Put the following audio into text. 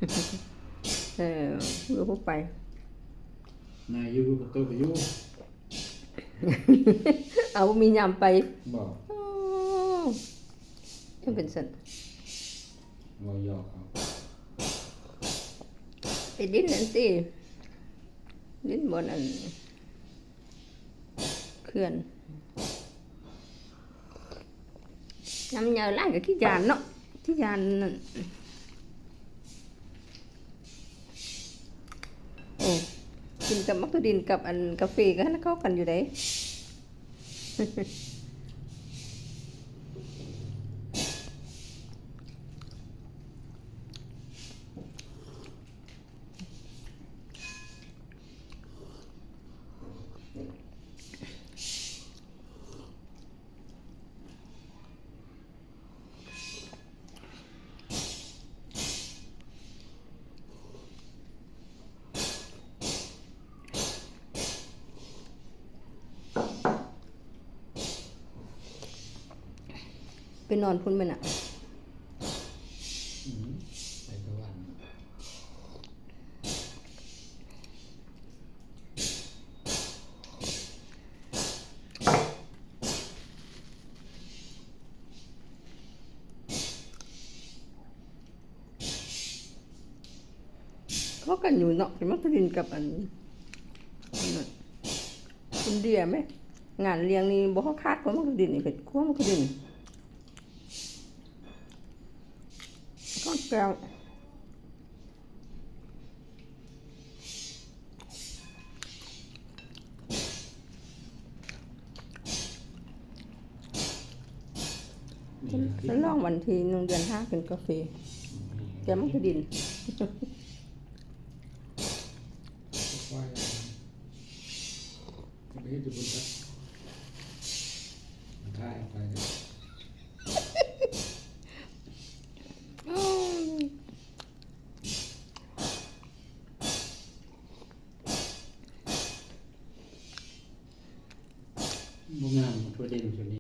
รู้ผู้ไปนายอยู่กับตัวไปอยู่เอามียำไปบอกยังเป็นสันวอยอกเอาไปดิ้นนั่นสิดิ้นบนอันเขื่อนน้ำยาล้างกับขี้ยานเนาะขี้ยานนั่นโอ้กินกับมักดินกับอันกาแฟก็ให้เข้ากันอยู่ได้ไปนอนพุ่นมันอ่ะไปตะวันเขากันอยู่เนาะเป็นมักดินกับอันอินเดียไหมงานเลี้ยงนี่บ่เขาคาดเขามักดินนี่เป็นขั้วมักดินก้อนแก้วฉันลองวันที1 เดือน 5เป็นกาแฟแกมักดินควายไปให้ดูบุญครับถ่ายไปเลยบ่งามตัวเด่นตัวนี้